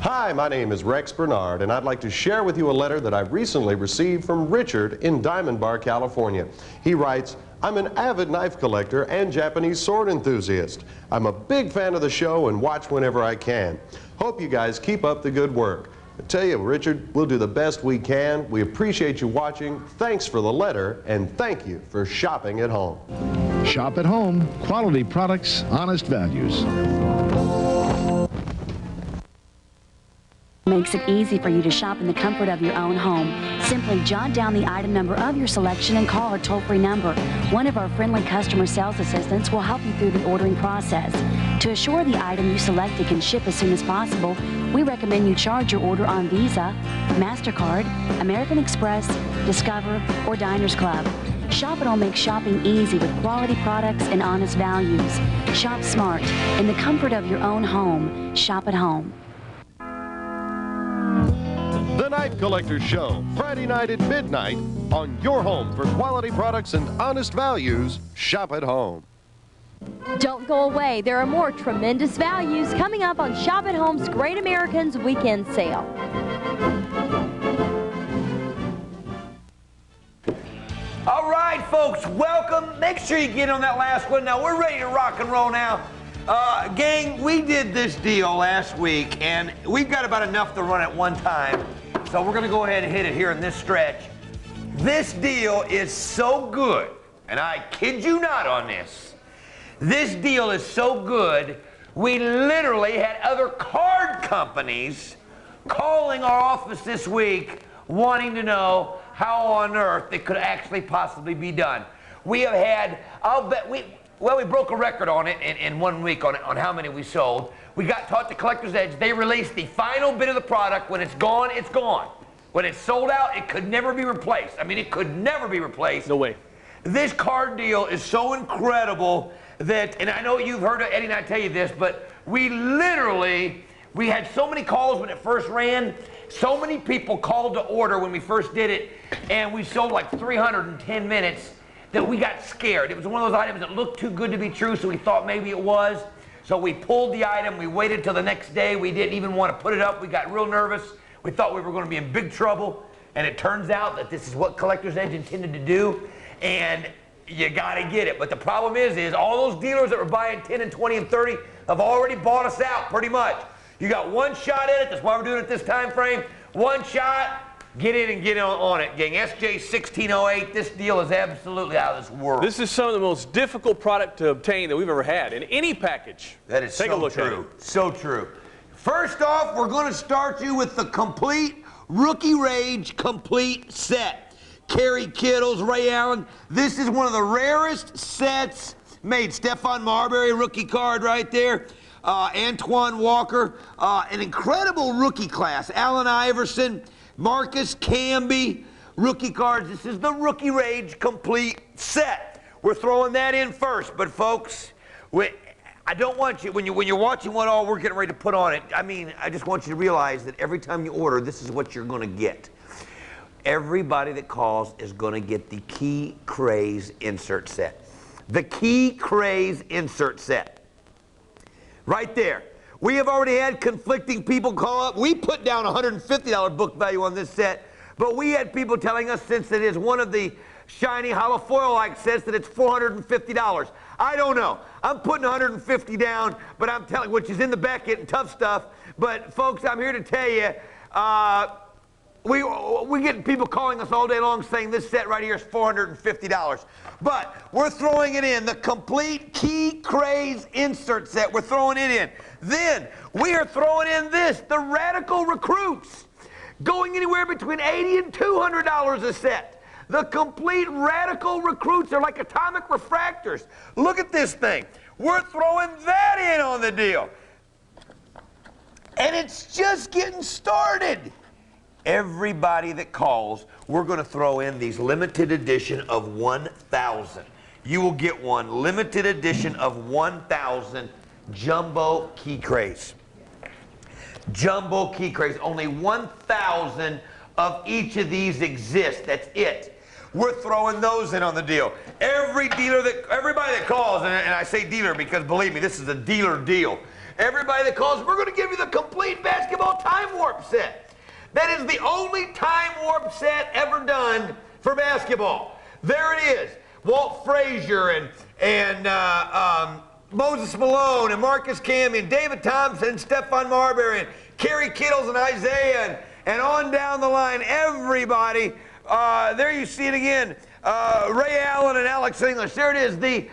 Hi, my name is Rex Bernard, and I'd like to share with you a letter that I recently received from Richard in Diamond Bar, California. He writes, I'm an avid knife collector and Japanese sword enthusiast. I'm a big fan of the show and watch whenever I can. Hope you guys keep up the good work. I tell you, Richard, we'll do the best we can. We appreciate you watching. Thanks for the letter, and thank you for shopping at home. Shop at home. Quality products, honest values. Makes it easy for you to shop in the comfort of your own home. Simply jot down the item number of your selection and call our toll-free number. One of our friendly customer sales assistants will help you through the ordering process. To assure the item you selected can ship as soon as possible, we recommend you charge your order on Visa, MasterCard, American Express, Discover, or Diners Club. Shop at Home makes shopping easy with quality products and honest values. Shop smart in the comfort of your own home. Shop at home. The Knife Collector Show, Friday night at midnight on your home for quality products and honest values. Shop at home. Don't go away. There are more tremendous values coming up on Shop at Home's Great Americans Weekend Sale. All right, folks, welcome. Make sure you get on that last one. Now, we're ready to rock and roll now. Gang, we did this deal last week, and we've got about enough to run at one time. So we're going to go ahead and hit it here in this stretch. This deal is so good, and I kid you not on this. This deal is so good, we literally had other card companies calling our office this week wanting to know how on earth it could actually possibly be done. We have had, I'll bet, we broke a record on it in 1 week on how many we sold. We got taught the Collector's Edge. They released the final bit of the product. When it's gone, it's gone. When it's sold out, it could never be replaced. I mean, it could never be replaced. No way. This card deal is so incredible that, and I know you've heard Eddie and I tell you this, but we had so many calls when it first ran. So many people called to order when we first did it, and we sold like 310 minutes that we got scared. It was one of those items that looked too good to be true, so we thought maybe it was. So we pulled the item. We waited till the next day. We didn't even want to put it up. We got real nervous. We thought we were going to be in big trouble, and it turns out that this is what Collector's Edge intended to do, and you got to get it. But the problem is all those dealers that were buying 10 and 20 and 30 have already bought us out pretty much. You got one shot at it. That's why we're doing it this time frame. One shot. Get in and get on it, gang. SJ 1608, this deal is absolutely out of this world. This is some of the most difficult product to obtain that we've ever had in any package. That is Take a look true. at it. So true. First off, we're going to start you with the complete Rookie Rage complete set. Kerry Kittles, Ray Allen. This is one of the rarest sets made. Stephon Marbury, rookie card right there. Antoine Walker, an incredible rookie class. Allen Iverson, Marcus Camby, rookie cards. This is the Rookie Rage complete set. We're throwing that in first, but folks, I don't want you, when you're watching what all we're getting ready to put on it, I mean, I just want you to realize that every time you order, this is what you're going to get. Everybody that calls is going to get the Key Craze insert set. The Key Craze insert set. Right there. We have already had conflicting people call up. We put down $150 book value on this set, but we had people telling us, since it is one of the shiny hollow foil-like sets, that it's $450. I don't know. I'm putting $150 down, but I'm telling, which is in the Beckett and Tough Stuff. But folks, I'm here to tell you, we get people calling us all day long saying this set right here is $450. But we're throwing it in, the complete Key Craze insert set. We're throwing it in. Then we are throwing in this, the Radical Recruits, going anywhere between $80 and $200 a set. The complete Radical Recruits are like atomic refractors. Look at this thing. We're throwing that in on the deal. And it's just getting started. Everybody that calls, we're going to throw in these limited edition of 1,000. You will get one limited edition of 1,000 Jumbo Key Craze. Jumbo Key Craze. Only 1,000 of each of these exist. That's it. We're throwing those in on the deal. Everybody that calls, and I say dealer because believe me, this is a dealer deal. Everybody that calls, we're going to give you the complete basketball time Warp set. That is the only Time Warp set ever done for basketball. There it is. Walt Frazier and Moses Malone and Marcus Camby and David Thompson and Stephon Marbury and Kerry Kittles and Isaiah and on down the line, everybody. There you see it again. Ray Allen and Alex English. There it is, the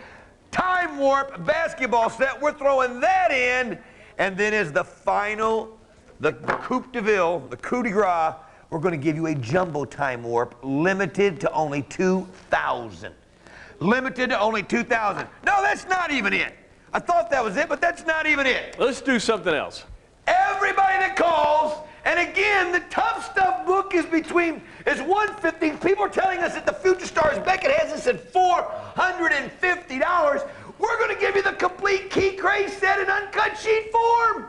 Time Warp basketball set. We're throwing that in. And then as the final, the coup de ville, the coup de grace, we're going to give you a jumbo Time Warp limited to only 2,000. Limited to only 2,000. No, that's not even it. I thought that was it, but that's not even it. Let's do something else. Everybody that calls, and again, the Tough Stuff book is $150. People are telling us that the Future Stars Beckett has this at $450. We're going to give you the complete Key Craze set in uncut sheet form.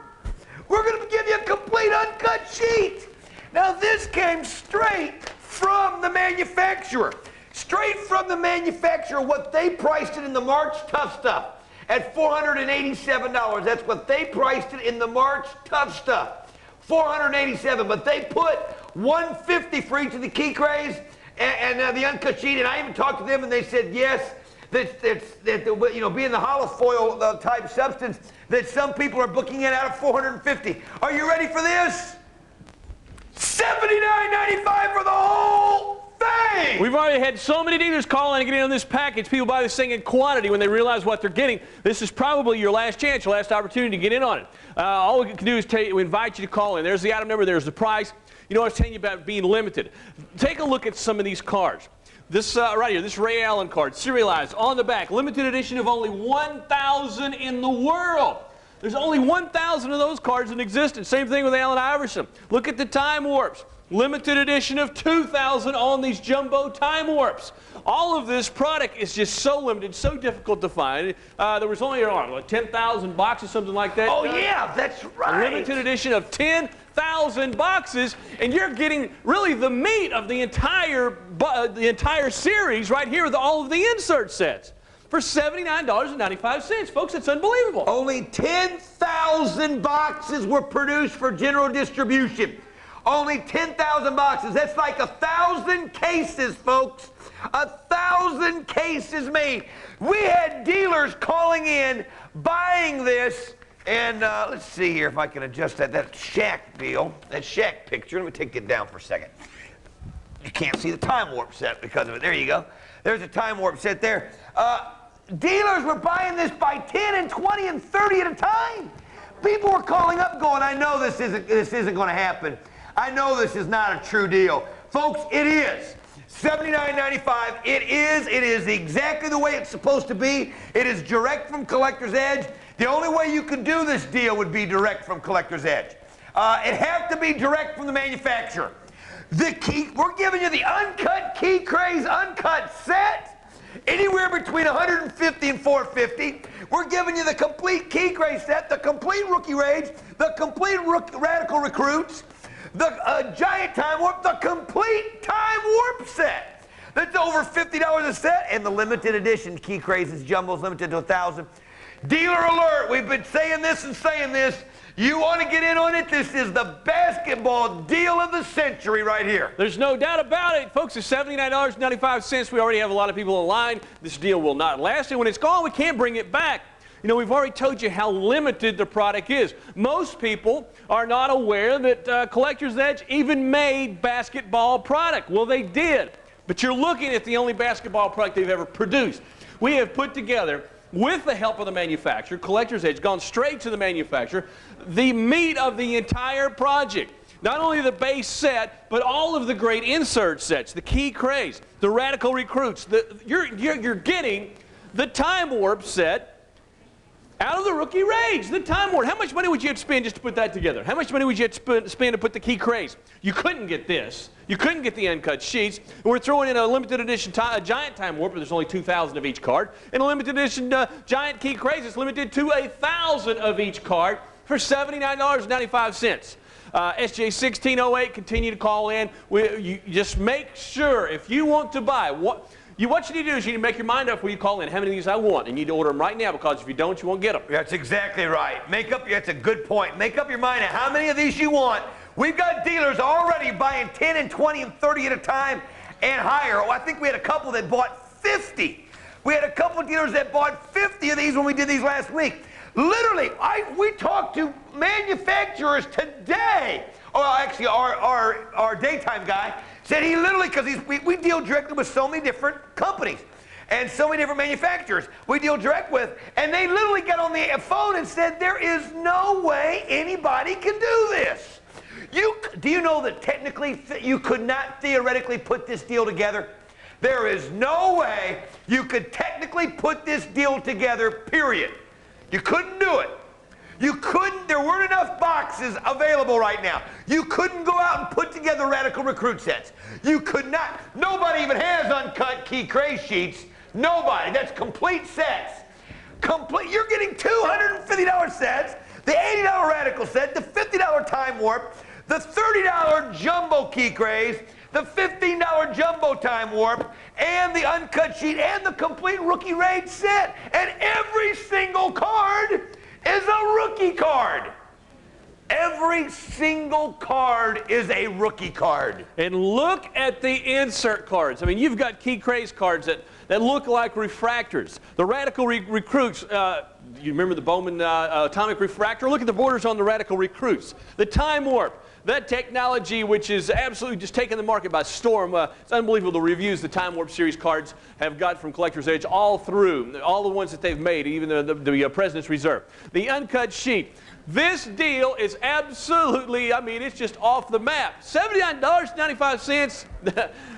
We're going to give you a complete uncut sheet. Now, this came straight from the manufacturer. Straight from the manufacturer, what they priced it in the March Tough Stuff at $487. That's what they priced it in the March Tough Stuff. $487, but they put $150 for each of the Key Craze and the uncut sheet, and I even talked to them and they said yes, that you know, being the hollow foil type substance, that some people are booking it out at $450. Are you ready for this? $79.95 for the whole thing! We've already had so many dealers call in and get in on this package. People buy this thing in quantity when they realize what they're getting. This is probably your last chance, your last opportunity to get in on it. All we can do is we invite you to call in. There's the item number, there's the price. You know what I was telling you about being limited. Take a look at some of these cards. This right here, this Ray Allen card, serialized on the back, limited edition of only 1,000 in the world. There's only 1,000 of those cards in existence. Same thing with Allen Iverson. Look at the Time Warps. Limited edition of 2,000 on these jumbo Time Warps. All of this product is just so limited, so difficult to find. There was only like 10,000 boxes, something like that. Oh yeah, that's right. A limited edition of 10,000 boxes, and you're getting really the meat of the entire series right here with all of the insert sets for $79.95. Folks, it's unbelievable. Only 10,000 boxes were produced for general distribution. Only 10,000 boxes. That's like 1,000 cases, folks. 1,000 cases made. We had dealers calling in, buying this, and let's see here if I can adjust that Shaq deal, that Shaq picture. Let me take it down for a second. You can't see the Time Warp set because of it. There you go. There's a Time Warp set there. Dealers were buying this by 10 and 20 and 30 at a time. People were calling up going, I know this isn't going to happen. I know this is not a true deal. Folks, it is. $79.95. It is exactly the way it's supposed to be. It is direct from Collector's Edge. The only way you could do this deal would be direct from Collector's Edge. It has to be direct from the manufacturer. We're giving you the uncut Key Craze uncut set, anywhere between $150 and $450. We're giving you the complete Key Craze set, the complete Rookie Rage, the complete Radical Recruits, the Giant Time Warp, the complete Time Warp set. That's over $50 a set, and the limited edition Key Crazes Jumbos limited to 1,000. Dealer alert, we've been saying this and saying this. You want to get in on it? This is the basketball deal of the century right here. There's no doubt about it. Folks, it's $79.95. We already have a lot of people in line. This deal will not last, and when it's gone, we can't bring it back. You know, we've already told you how limited the product is. Most people are not aware that Collector's Edge even made basketball product. Well, they did. But you're looking at the only basketball product they've ever produced. We have put together, with the help of the manufacturer, Collector's Edge, gone straight to the manufacturer, the meat of the entire project. Not only the base set, but all of the great insert sets, the Key Craze, the Radical Recruits. You're getting the Time Warp set out of the Rookie Rage, the Time Warp. How much money would you have to spend just to put that together? How much money would you have to spend to put the Key Craze? You couldn't get this. You couldn't get the uncut sheets. And we're throwing in a limited edition Giant Time Warp, but there's only 2,000 of each card. And a limited edition Giant Key Craze is limited to 1,000 of each card for $79.95. SJ1608, continue to call in. You just make sure, if you want to buy, what you need to do is you need to make your mind up when you call in. How many of these I want? And you need to order them right now, because if you don't, you won't get them. That's exactly right. That's a good point. Make up your mind on how many of these you want. We've got dealers already buying 10 and 20 and 30 at a time and higher. Oh, I think we had a couple that bought 50. We had a couple of dealers that bought 50 of these when we did these last week. Literally, we talked to manufacturers today. Oh, actually, our daytime guy said he literally, because we deal directly with so many different companies and so many different manufacturers we deal direct with, and they literally got on the phone and said, there is no way anybody can do this. Do you know that technically you could not theoretically put this deal together? There is no way you could technically put this deal together, period. You couldn't do it. You couldn't, there weren't enough boxes available right now. You couldn't go out and put together Radical Recruit sets. You could not. Nobody even has uncut key craze sheets. Nobody. That's complete sets. You're getting $250 sets, the $80 Radical set, the $50 Time Warp, the $30 Jumbo Key Craze, the $15 Jumbo Time Warp, and the uncut sheet, and the complete Rookie Raid set. And every single card is a rookie card. Every single card is a rookie card. And look at the insert cards. I mean, you've got Key Craze cards that look like refractors. The Radical Recruits, you remember the Bowman Atomic Refractor? Look at the borders on the Radical Recruits. The Time Warp. That technology, which is absolutely just taking the market by storm. It's unbelievable the reviews the Time Warp Series cards have got from Collector's Edge all through, all the ones that they've made, even the President's Reserve. The uncut sheet. This deal is absolutely, I mean, it's just off the map. $79.95.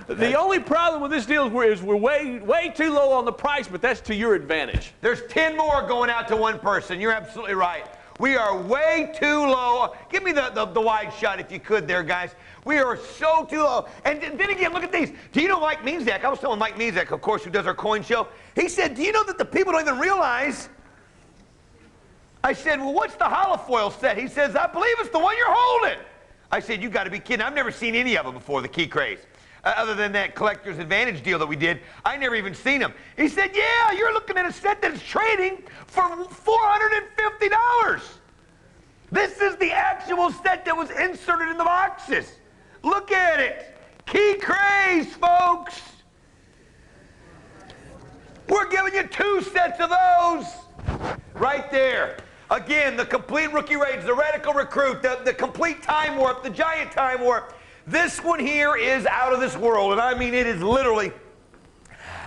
The only problem with this deal is we're way too low on the price, but that's to your advantage. There's 10 more going out to one person. You're absolutely right. We are way too low. Give me the wide shot if you could there, guys. We are so too low. And then again, look at these. Do you know Mike Mezak? I was telling Mike Mezak, of course, who does our coin show. He said, do you know that the people don't even realize? I said, well, what's the holofoil set? He says, I believe it's the one you're holding. I said, you got to be kidding. I've never seen any of them before, the Key Craze. Other than that Collector's Advantage deal that we did, I never even seen them. He said, yeah, you're looking at a set that's trading for $450. This is the actual set that was inserted in the boxes. Look at it. Key Craze, folks. We're giving you 2 sets of those right there. Again, the complete Rookie Raids, the Radical Recruit, the complete Time Warp, the Giant Time Warp. This one here is out of this world, and I mean it is literally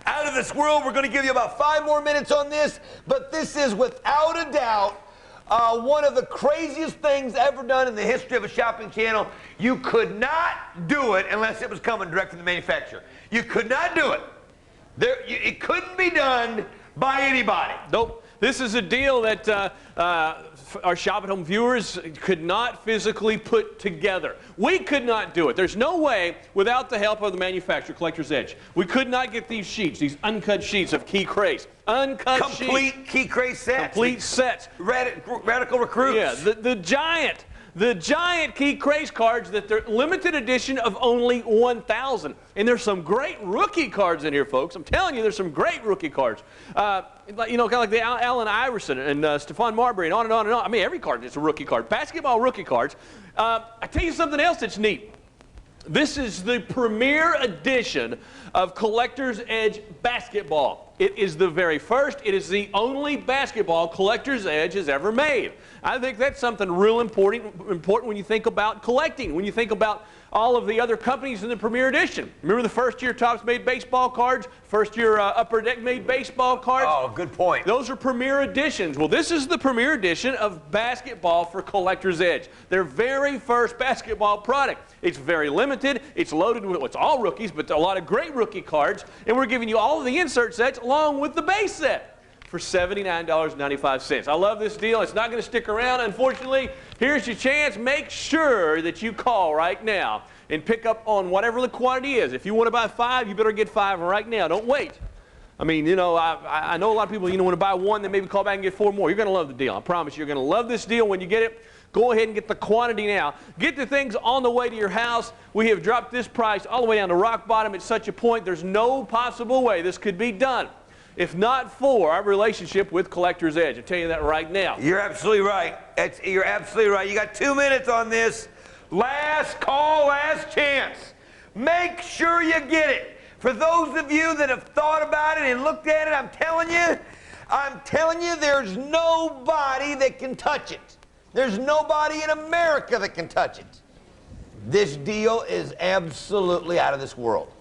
out of this world. We're going to give you about 5 more minutes on this, but this is without a doubt one of the craziest things ever done in the history of a shopping channel. You could not do it unless it was coming direct from the manufacturer. You could not do it. It couldn't be done by anybody. Nope. This is a deal that our Shop at Home viewers could not physically put together. We could not do it. There's no way without the help of the manufacturer, Collector's Edge. We could not get these sheets, these uncut sheets of Key Craze. Uncut sheets. Complete Key Craze sets. Complete sets. Radical Recruits. Yeah, the giant Key Craze cards that they're limited edition of only 1,000. And there's some great rookie cards in here, folks. I'm telling you, there's some great rookie cards. You know, kind of like the Allen Iverson and Stephon Marbury and on and on and on. I mean, every card is a rookie card. Basketball rookie cards. I tell you something else that's neat. This is the premier edition of Collector's Edge basketball. It is the very first. It is the only basketball Collector's Edge has ever made. I think that's something real important when you think about collecting, when you think about all of the other companies in the premier edition. Remember the first year Topps made baseball cards? First year Upper Deck made baseball cards? Oh, good point. Those are premier editions. Well, this is the premier edition of basketball for Collector's Edge. Their very first basketball product. It's very limited. It's loaded with, well, it's all rookies, but a lot of great rookie cards. And we're giving you all of the insert sets along with the base set for $79.95. I love this deal. It's not going to stick around, unfortunately. Here's your chance. Make sure that you call right now and pick up on whatever the quantity is. If you want to buy 5, you better get 5 right now. Don't wait. I mean, you know, I know a lot of people, you know, want to buy 1, then maybe call back and get 4 more. You're going to love the deal. I promise you, you're going to love this deal when you get it. Go ahead and get the quantity now. Get the things on the way to your house. We have dropped this price all the way down to rock bottom at such a point there's no possible way this could be done if not for our relationship with Collector's Edge. I'll tell you that right now. You're absolutely right. You're absolutely right. You got 2 minutes on this. Last call, last chance. Make sure you get it. For those of you that have thought about it and looked at it, I'm telling you, there's nobody that can touch it. There's nobody in America that can touch it. This deal is absolutely out of this world.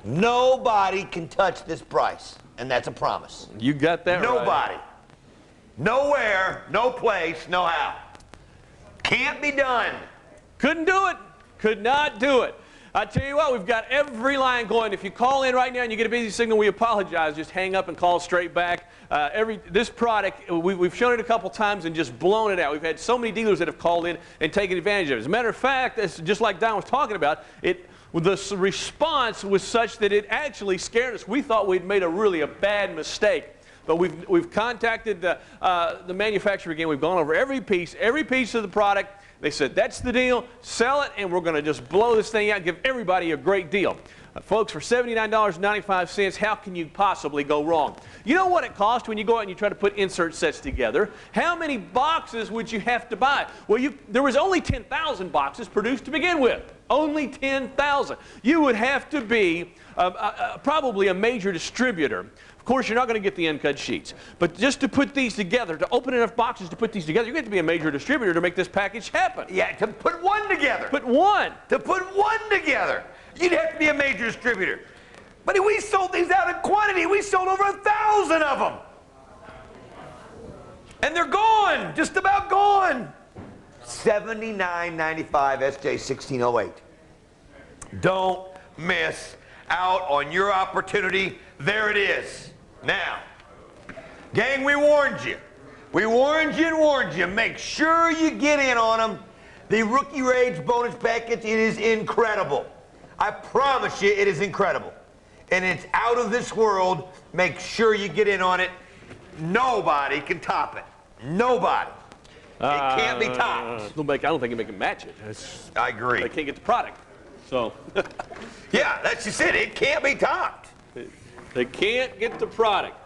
Nobody can touch this price, and that's a promise. You got that right. Nobody. Nowhere, no place, no how. Can't be done. Couldn't do it. Could not do it. I tell you what, we've got every line going. If you call in right now and you get a busy signal, we apologize. Just hang up and call straight back. This product, we've shown it a couple times and just blown it out. We've had so many dealers that have called in and taken advantage of it. As a matter of fact, it's just like Don was talking about, the response was such that it actually scared us. We thought we'd made a bad mistake. But we've contacted the manufacturer again. We've gone over every piece of the product. They said, that's the deal, sell it, and we're going to just blow this thing out and give everybody a great deal. Folks, for $79.95, how can you possibly go wrong? You know what it costs when you go out and you try to put insert sets together? How many boxes would you have to buy? Well, there was only 10,000 boxes produced to begin with. Only 10,000. You would have to be probably a major distributor. Of course, you're not going to get the uncut sheets. But just to put these together, to open enough boxes to put these together, you're going to have to be a major distributor to make this package happen. Yeah, to put one together. Put one. To put one together. You'd have to be a major distributor. But we sold these out in quantity. We sold over 1,000 of them. And they're gone. Just about gone. $79.95 SJ1608. Don't miss out on your opportunity. There it is. Now, gang, we warned you. We warned you and warned you. Make sure you get in on them. The Rookie Rage bonus package, it is incredible. I promise you, it is incredible. And it's out of this world. Make sure you get in on it. Nobody can top it. Nobody. It can't be topped. I don't think they can match it. I agree. They can't get the product. So. Yeah, that's just it. It can't be topped. They can't get the product.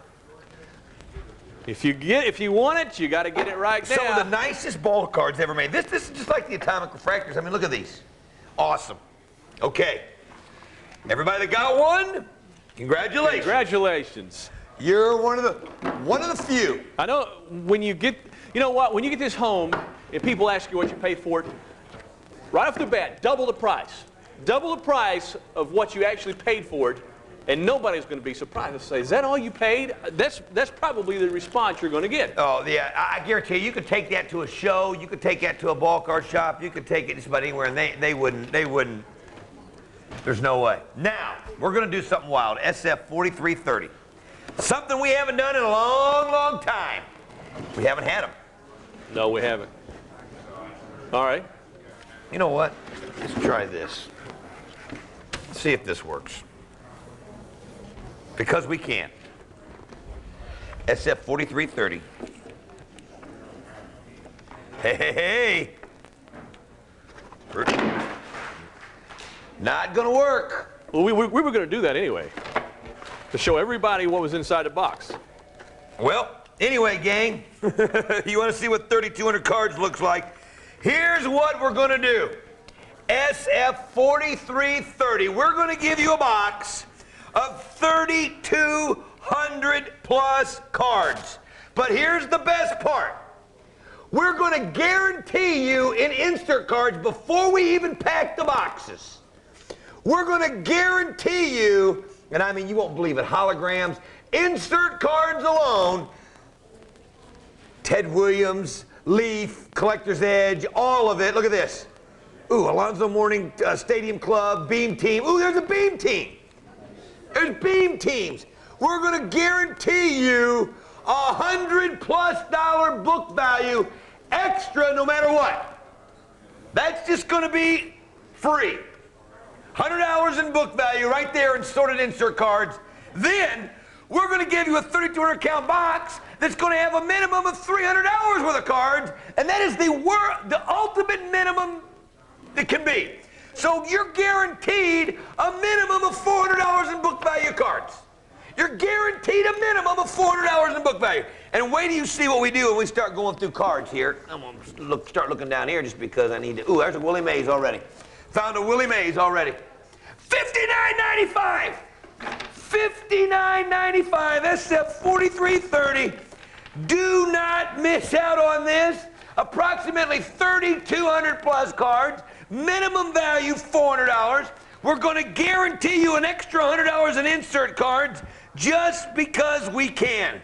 If you want it, you got to get it right now. Some of the nicest ball cards ever made. This is just like the atomic refractors. I mean, look at these. Awesome. Okay. Everybody that got one, congratulations. Congratulations. You're one of the few. I know when you get, you know what, when you get this home and people ask you what you paid for it, right off the bat, double the price. Double the price of what you actually paid for it, and nobody's going to be surprised to say, is that all you paid? That's probably the response you're going to get. Oh, yeah, I guarantee you could take that to a show, you could take that to a ball card shop, you could take it just about anywhere, and they wouldn't. There's no way. Now, we're going to do something wild, SF4330. Something we haven't done in a long, long time. We haven't had them. No, we haven't. All right. You know what? Let's try this. Let's see if this works. Because we can. SF4330. Hey, hey, hey. Not gonna work. Well, we were going to do that anyway, to show everybody what was inside the box. Well, anyway, gang, you want to see what 3,200 cards looks like? Here's what we're going to do. SF4330. We're going to give you a box of 3,200 plus cards. But here's the best part. We're going to guarantee you in insert cards before we even pack the boxes. We're going to guarantee you, and I mean, you won't believe it, holograms, insert cards alone, Ted Williams, Leaf, Collector's Edge, all of it. Look at this. Ooh, Alonzo Mourning Stadium Club, Beam Team. Ooh, there's a Beam Team. There's Beam Teams. We're going to guarantee you $100+ book value extra no matter what. That's just going to be free. $100 in book value right there in sorted insert cards. Then we're going to give you a 3,200 count box that's going to have a minimum of $300 worth of cards, and that is the ultimate minimum that can be. So you're guaranteed a minimum of $400 in book value cards. You're guaranteed a minimum of $400 in book value. And wait till you see what we do when we start going through cards here. I'm gonna start looking down here just because I need to. Ooh, there's a Willie Mays already. Found a Willie Mays already. $59.95. $59.95. SF 4330. Do not miss out on this. Approximately 3,200 plus cards. Minimum value $400. We're going to guarantee you an extra $100 in insert cards just because we can.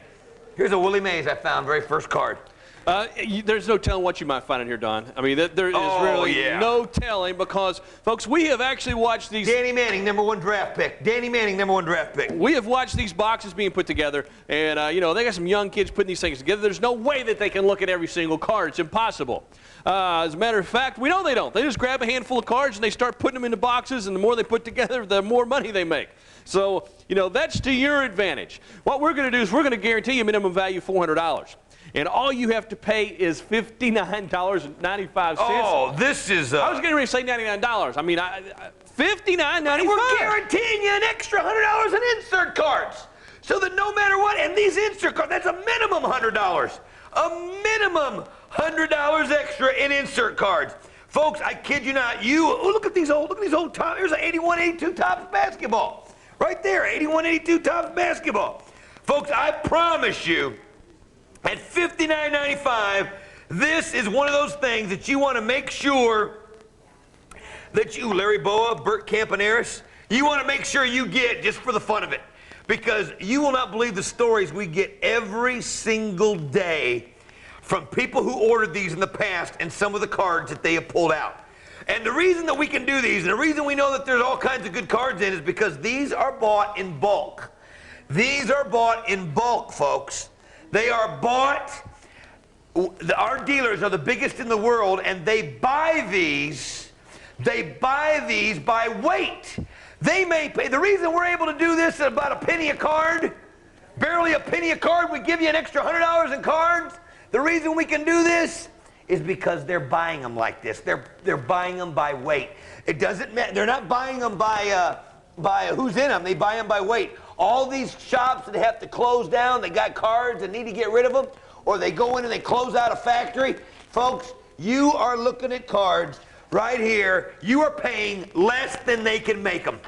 Here's a Willie Mays I found, very first card. There's no telling what you might find in here, Don. I mean, there is really no telling because, folks, we have actually watched these. Danny Manning, #1 draft pick. Danny Manning, #1 draft pick. We have watched these boxes being put together, and, you know, they got some young kids putting these things together. There's no way that they can look at every single card. It's impossible. As a matter of fact, we know they don't. They just grab a handful of cards and they start putting them into boxes, and the more they put together, the more money they make. So, you know, that's to your advantage. What we're going to do is we're going to guarantee you minimum value $400. And all you have to pay is $59.95. Oh, this is... I was getting ready to say $99. I mean, $59.95. We're guaranteeing you an extra $100 in insert cards. So that no matter what, and these insert cards, that's a minimum $100. A minimum $100 extra in insert cards. Folks, I kid you not, look at these old Topps. Here's an 81-82 Topps basketball. Right there, 81-82 Topps basketball. Folks, I promise you, at $59.95, this is one of those things that you want to make sure that you, Larry Boa, Bert Campaneris, you want to make sure you get just for the fun of it. Because you will not believe the stories we get every single day from people who ordered these in the past and some of the cards that they have pulled out. And the reason that we can do these, and the reason we know that there's all kinds of good cards in is because these are bought in bulk. These are bought in bulk, folks. They are bought, our dealers are the biggest in the world, and they buy these by weight. They may pay, the reason we're able to do this at about a penny a card, barely a penny a card, we give you an extra $100 in cards. The reason we can do this is because they're buying them like this. They're buying them by weight. It doesn't matter, they're not buying them by who's in them, they buy them by weight. All these shops that have to close down, they got cards and need to get rid of them, or they go in and they close out a factory. Folks, you are looking at cards right here. You are paying less than they can make them.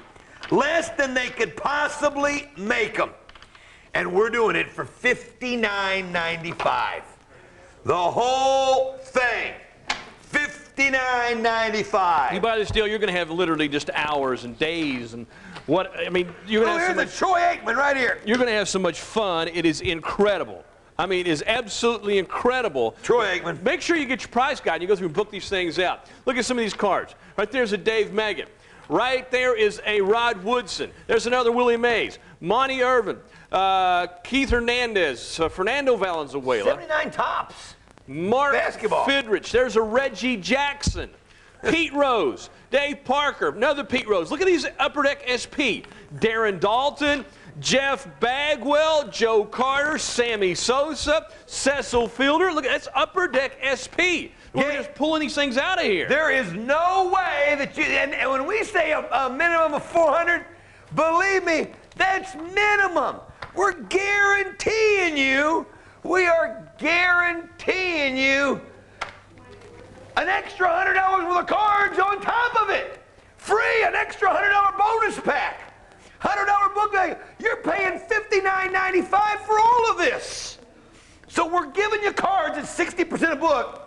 Less than they could possibly make them. And we're doing it for $59.95. The whole thing. $59.95. You buy this deal, you're going to have literally just hours and days and what, I mean, you're going to have so much, Troy Aikman right here. You're going to have so much fun. It is incredible. I mean, it is absolutely incredible. Troy Aikman. Make sure you get your price guide and you go through and book these things out. Look at some of these cards. Right there's a Dave Megan. Right there is a Rod Woodson. There's another Willie Mays. Monty Irvin. Keith Hernandez. Fernando Valenzuela. 79 Topps. Mark Basketball. Fidrich. There's a Reggie Jackson. Pete Rose. Dave Parker. Another Pete Rose. Look at these Upper Deck SP. Darren Dalton. Jeff Bagwell. Joe Carter. Sammy Sosa. Cecil Fielder. Look, that's Upper Deck SP. We're just pulling these things out of here. There is no way that you, and when we say a minimum of 400, believe me, that's minimum. We're guaranteeing you, we are guaranteeing you an extra $100 worth of cards on top of it. Free, an extra $100 bonus pack. $100 book bag. You're paying $59.95 for all of this. So we're giving you cards at 60% a book.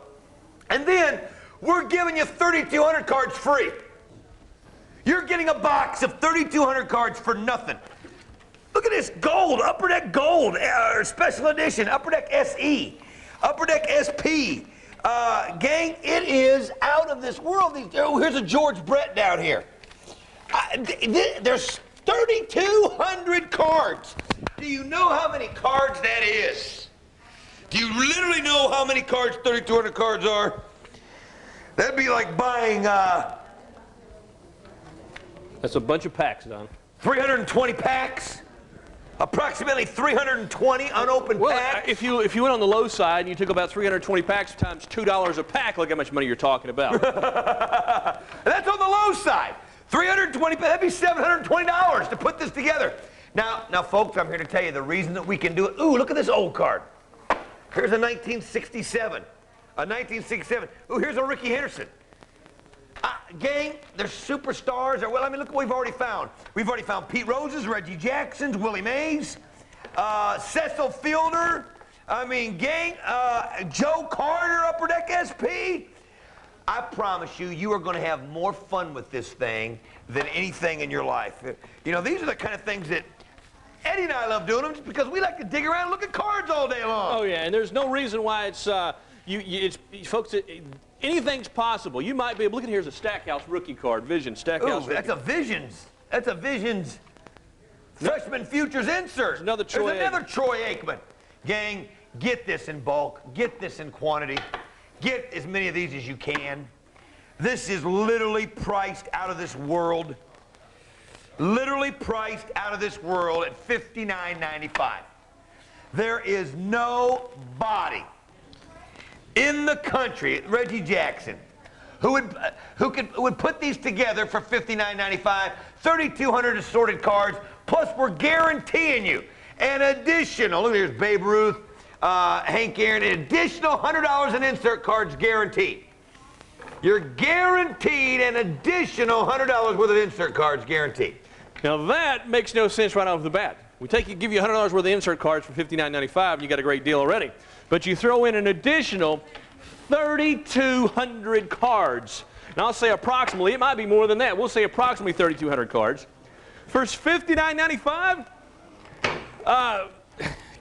And then we're giving you 3,200 cards free. You're getting a box of 3,200 cards for nothing. Look at this gold, Upper Deck Gold, special edition, Upper Deck SE, Upper Deck SP. Gang, it is out of this world. Here's a George Brett down here. There's 3,200 cards. Do you know how many cards that is? Do you literally know how many cards 3,200 cards are? That'd be like buying, That's a bunch of packs, Don. 320 packs? Approximately 320 unopened packs? If you went on the low side and you took about 320 packs times $2 a pack, look how much money you're talking about. That's on the low side. 320, that'd be $720 to put this together. Now, folks, I'm here to tell you the reason that we can do it. Ooh, look at this old card. Here's a 1967. A 1967. Ooh, here's a Ricky Henderson. Gang, they're superstars. Well, I mean, look what we've already found. We've already found Pete Rose's, Reggie Jackson's, Willie Mays, Cecil Fielder. I mean, gang, Joe Carter, Upper Deck SP. I promise you, you are going to have more fun with this thing than anything in your life. You know, these are the kind of things that Eddie and I love doing them just because we like to dig around and look at cards all day long. Oh, yeah, and there's no reason why it's, folks, anything's possible. You might be able, look at here's a Stackhouse rookie card, Vision, Stackhouse. Ooh, that's a Visions Freshman Futures insert. There's another Troy Aikman. Gang, get this in bulk, get this in quantity, get as many of these as you can. This is literally priced out of this world. Literally priced out of this world at $59.95. There is nobody in the country, Reggie Jackson, who would put these together for $59.95, 3,200 assorted cards, plus we're guaranteeing you an additional, look, here's Babe Ruth, Hank Aaron, an additional $100 in insert cards guaranteed. You're guaranteed an additional $100 worth of insert cards guaranteed. Now that makes no sense right off the bat. We give you $100 worth of insert cards for $59.95 and you got a great deal already. But you throw in an additional 3,200 cards. And I'll say approximately, it might be more than that. We'll say approximately 3,200 cards. For $59.95,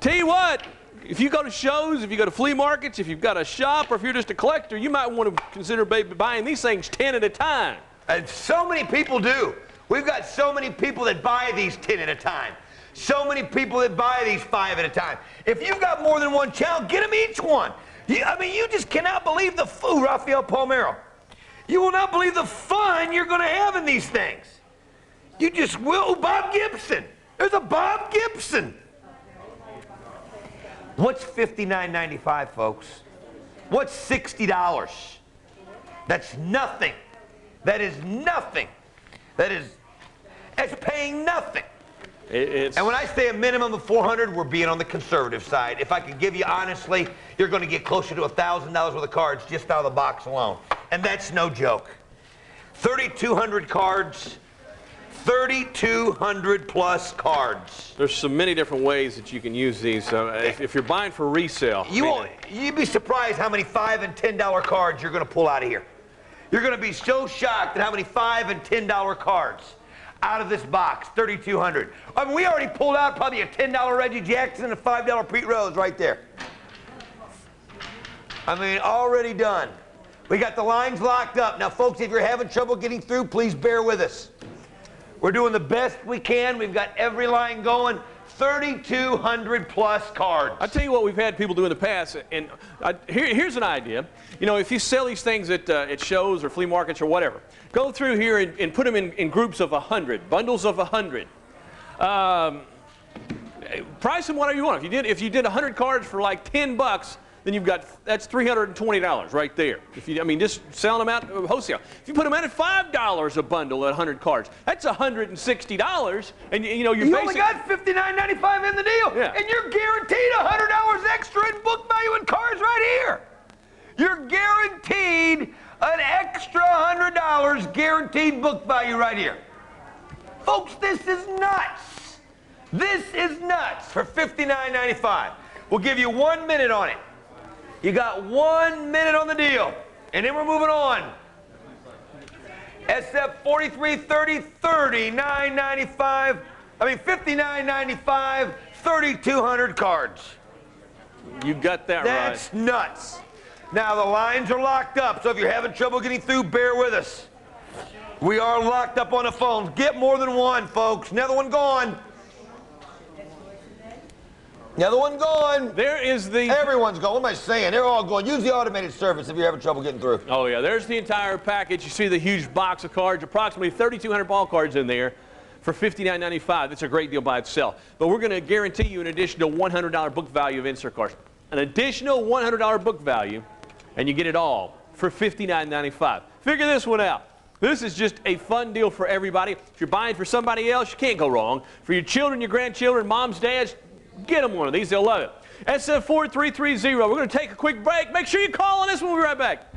tell you what, if you go to shows, if you go to flea markets, if you've got a shop, or if you're just a collector, you might want to consider buying these things 10 at a time. And so many people do. We've got so many people that buy these 10 at a time. So many people that buy these 5 at a time. If you've got more than one child, get them each one. I mean, you just cannot believe the food, Rafael Palmeiro. You will not believe the fun you're going to have in these things. You just will. Bob Gibson. There's a Bob Gibson. What's $59.95, folks? What's $60? That's nothing. That is nothing. That's paying nothing. And when I say a minimum of $400, we're being on the conservative side. If I could give you honestly, you're going to get closer to $1,000 worth of cards just out of the box alone. And that's no joke. 3,200 cards, 3,200 plus cards. There's so many different ways that you can use these. If you're buying for resale, you'd be surprised how many $5 and $10 cards you're going to pull out of here. You're going to be so shocked at how many $5 and $10 cards out of this box, 3,200. I mean, we already pulled out probably a $10 Reggie Jackson and a $5 Pete Rose right there. I mean, already done. We got the lines locked up. Now, folks, if you're having trouble getting through, please bear with us. We're doing the best we can. We've got every line going. 3,200 plus cards. I tell you what we've had people do in the past, and here's an idea. You know, if you sell these things at shows or flea markets or whatever, go through here and put them in groups of 100, bundles of 100. Price them whatever you want. If you did 100 cards for like $10, then that's $320 right there. Just selling them out wholesale. If you put them out at $5 a bundle at 100 cards, that's $160, and you only got $59.95 in the deal, yeah. And you're guaranteed $100 extra in book value in cards right here. You're guaranteed an extra $100 guaranteed book value right here. Folks, this is nuts. This is nuts for $59.95. We'll give you 1 minute on it. You got 1 minute on the deal, and then we're moving on. SF 4330, $39.95. $59.95, 3,200 cards. You got that right. That's nuts. Now the lines are locked up, so if you're having trouble getting through, bear with us. We are locked up on the phones. Get more than one, folks. Another one gone. Another one gone. Everyone's gone. What am I saying? They're all gone. Use the automated service if you're having trouble getting through. Oh, yeah. There's the entire package. You see the huge box of cards, approximately 3,200 ball cards in there for $59.95. That's a great deal by itself. But we're going to guarantee you an additional $100 book value of insert cards. An additional $100 book value, and you get it all for $59.95. Figure this one out. This is just a fun deal for everybody. If you're buying for somebody else, you can't go wrong. For your children, your grandchildren, moms, dads, get them one of these. They'll love it. SF4330. We're going to take a quick break. Make sure you call on this when we'll be right back.